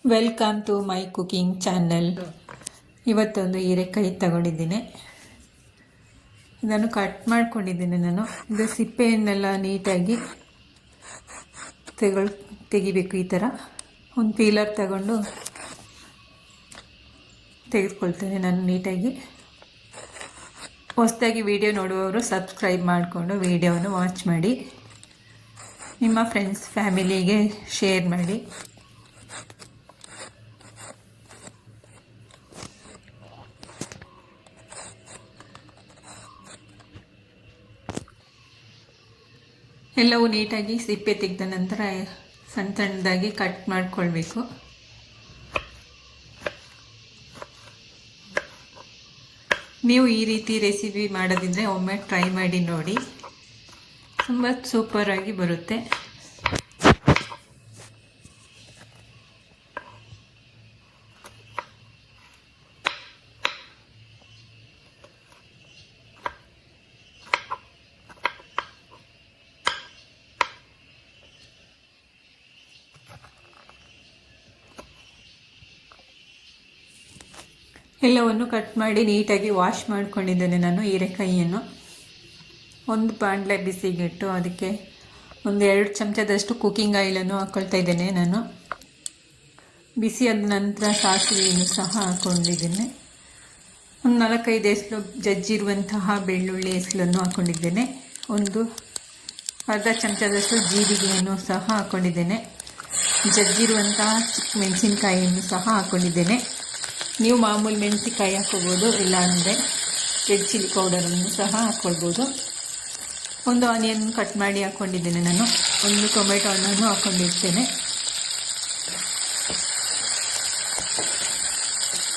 Welcome to my cooking channel. ಇವತ್ತೊಂದು ಹೀರೆಕಾಯಿ ತಗೊಂಡಿದ್ದೀನಿ. ಇದನ್ನು ಕಟ್ ಮಾಡ್ಕೊಂಡಿದ್ದೀನಿ ನಾನು. ಇದು ಸಿಪ್ಪೆಯನ್ನೆಲ್ಲ ನೀಟಾಗಿ ತೆಗಿಬೇಕು. ಈ ಥರ ಒಂದು ಪೀಲರ್ ತಗೊಂಡು ತೆಗೆದುಕೊಳ್ತೇನೆ ನಾನು ನೀಟಾಗಿ. ಹೊಸದಾಗಿ ವಿಡಿಯೋ ನೋಡುವವರು ಸಬ್ಸ್ಕ್ರೈಬ್ ಮಾಡಿಕೊಂಡು ವಿಡಿಯೋವನ್ನು ವಾಚ್ ಮಾಡಿ, ನಿಮ್ಮ ಫ್ರೆಂಡ್ಸ್ ಫ್ಯಾಮಿಲಿಗೆ ಶೇರ್ ಮಾಡಿ. ಎಲ್ಲವೂ ನೀಟಾಗಿ ಸಿಪ್ಪೆ ತೆಗೆದ ನಂತರ ಸಣ್ಣ ಸಣ್ಣದಾಗಿ ಕಟ್ ಮಾಡಿಕೊಳ್ಬೇಕು. ನೀವು ಈ ರೀತಿ ರೆಸಿಪಿ ಮಾಡೋದಿದ್ರೆ ಒಮ್ಮೆ ಟ್ರೈ ಮಾಡಿ ನೋಡಿ, ತುಂಬ ಸೂಪರಾಗಿ ಬರುತ್ತೆ. ಎಲ್ಲವನ್ನು ಕಟ್ ಮಾಡಿ ನೀಟಾಗಿ ವಾಶ್ ಮಾಡ್ಕೊಂಡಿದ್ದೇನೆ ನಾನು ಹೀರೆಕಾಯಿಯನ್ನು. ಒಂದು ಬಾಣಲೆ ಬಿಸಿಗಿಟ್ಟು ಅದಕ್ಕೆ ಒಂದು 2 ಚಮಚದಷ್ಟು ಕುಕ್ಕಿಂಗ್ ಆಯಿಲನ್ನು ಹಾಕ್ಕೊಳ್ತಾ ಇದ್ದೇನೆ ನಾನು. ಬಿಸಿ ಆದ ನಂತರ ಸಾಸಿವೆಯನ್ನು ಸಹ ಹಾಕ್ಕೊಂಡಿದ್ದೇನೆ. ಒಂದು 4-5 ಎಸಳು ಜಜ್ಜಿರುವಂತಹ ಬೆಳ್ಳುಳ್ಳಿ ಎಸಳನ್ನು ಹಾಕ್ಕೊಂಡಿದ್ದೇನೆ. ಒಂದು ಅರ್ಧ ಚಮಚದಷ್ಟು ಜೀರಿಗೆಯನ್ನು ಸಹ ಹಾಕ್ಕೊಂಡಿದ್ದೇನೆ. ಜಜ್ಜಿರುವಂತಹ ಚಿಕ್ಕ ಮೆಣಸಿನಕಾಯಿಯನ್ನು ಸಹ ಹಾಕ್ಕೊಂಡಿದ್ದೇನೆ. ನೀವು ಮಾಮೂಲಿ ಮೆಣಸಿನಕಾಯಿ ಹಾಕ್ಕೋಬೋದು, ಇಲ್ಲಾಂದರೆ ರೆಡ್ ಚಿಲ್ಲಿ ಪೌಡರನ್ನು ಸಹ ಹಾಕ್ಕೊಳ್ಬೋದು. ಒಂದು ಆನಿಯನ್ ಕಟ್ ಮಾಡಿ ಹಾಕ್ಕೊಂಡಿದ್ದೇನೆ ನಾನು. ಒಂದು ಟೊಮೆಟೊ ಹಣ್ಣನ್ನು ಹಾಕ್ಕೊಂಡಿರ್ತೇನೆ.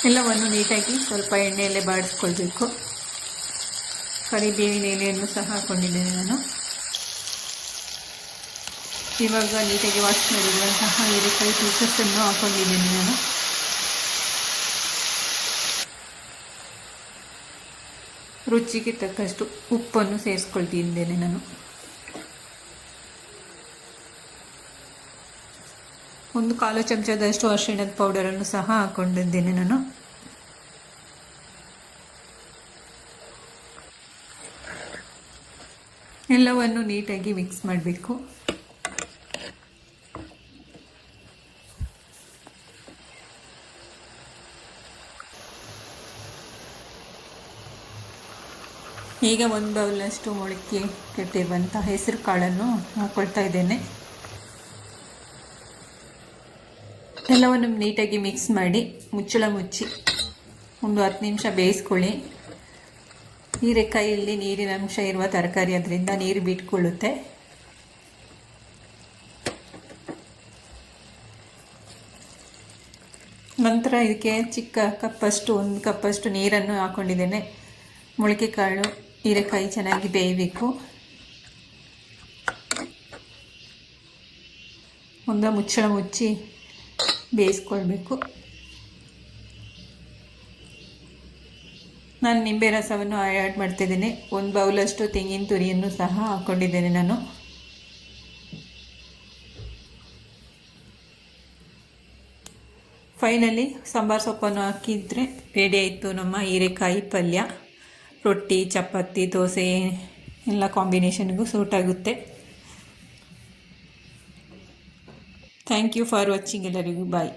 ಎಲ್ಲವನ್ನು ನೀಟಾಗಿ ಸ್ವಲ್ಪ ಎಣ್ಣೆಯಲ್ಲೇ ಬಾಡಿಸ್ಕೊಳ್ಬೇಕು. ಕರಿಬೇವಿನ ಎಲೆಯನ್ನು ಸಹ ಹಾಕ್ಕೊಂಡಿದ್ದೇನೆ ನಾನು. ಇವಾಗ ನೀಟಾಗಿ ವಾಶ್ ಮಾಡಿರುವಂತಹ ಹೀರೆಕಾಯಿ ಪೀಸಸ್ಸನ್ನು ಹಾಕ್ಕೊಂಡಿದ್ದೇನೆ ನಾನು. ರುಚಿಗೆ ತಕ್ಕಷ್ಟು ಉಪ್ಪನ್ನು ಸೇರಿಸ್ಕೊಳ್ತಿದ್ದೇನೆ ನಾನು. ಒಂದು 1/4 ಚಮಚದಷ್ಟು ಅರಿಶಿಣದ ಪೌಡರನ್ನು ಸಹ ಹಾಕ್ಕೊಂಡಿದ್ದೇನೆ ನಾನು. ಎಲ್ಲವನ್ನು ನೀಟಾಗಿ ಮಿಕ್ಸ್ ಮಾಡಬೇಕು. ಈಗ 1 ಬೌಲಷ್ಟು ಮೊಳಕೆ ಕೆಟ್ಟಿರುವಂಥ ಹೆಸರು ಕಾಳನ್ನು ಹಾಕ್ಕೊಳ್ತಾ ಇದ್ದೇನೆ. ಎಲ್ಲವನ್ನು ನೀಟಾಗಿ ಮಿಕ್ಸ್ ಮಾಡಿ ಮುಚ್ಚಳ ಮುಚ್ಚಿ ಒಂದು 10 ನಿಮಿಷ ಬೇಯಿಸ್ಕೊಳ್ಳಿ. ಹೀರೆಕಾಯಿಯಲ್ಲಿ ನೀರಿನ ಅಂಶ ಇರುವ ತರಕಾರಿ, ಅದರಿಂದ ನೀರು ಬಿಟ್ಕೊಳ್ಳುತ್ತೆ. ನಂತರ ಇದಕ್ಕೆ ಚಿಕ್ಕ ಕಪ್ಪಷ್ಟು 1 ಕಪ್ಪಷ್ಟು ನೀರನ್ನು ಹಾಕ್ಕೊಂಡಿದ್ದೇನೆ. ಮೊಳಕೆ ಕಾಳು ಹೀರೆಕಾಯಿ ಚೆನ್ನಾಗಿ ಬೇಯಬೇಕು. ಒಂದು ಮುಚ್ಚಳ ಮುಚ್ಚಿ ಬೇಯಿಸ್ಕೊಳ್ಬೇಕು. ನಾನು ನಿಂಬೆ ರಸವನ್ನು ಆ್ಯಡ್ ಮಾಡ್ತಿದ್ದೇನೆ. 1 ಬೌಲಷ್ಟು ತೆಂಗಿನ ತುರಿಯನ್ನು ಸಹ ಹಾಕ್ಕೊಂಡಿದ್ದೇನೆ ನಾನು. ಫೈನಲಿ ಸಾಂಬಾರು ಸೊಪ್ಪನ್ನು ಹಾಕಿದರೆ ರೆಡಿ ಆಯಿತು ನಮ್ಮ ಹೀರೆಕಾಯಿ ಪಲ್ಯ. ರೊಟ್ಟಿ, ಚಪಾತಿ, ದೋಸೆ ಎಲ್ಲ ಕಾಂಬಿನೇಷನ್ಗೂ ಸೂಟ್ ಆಗುತ್ತೆ. Thank you for watching. ಎಲ್ಲರಿಗೂ ಬಾಯ್.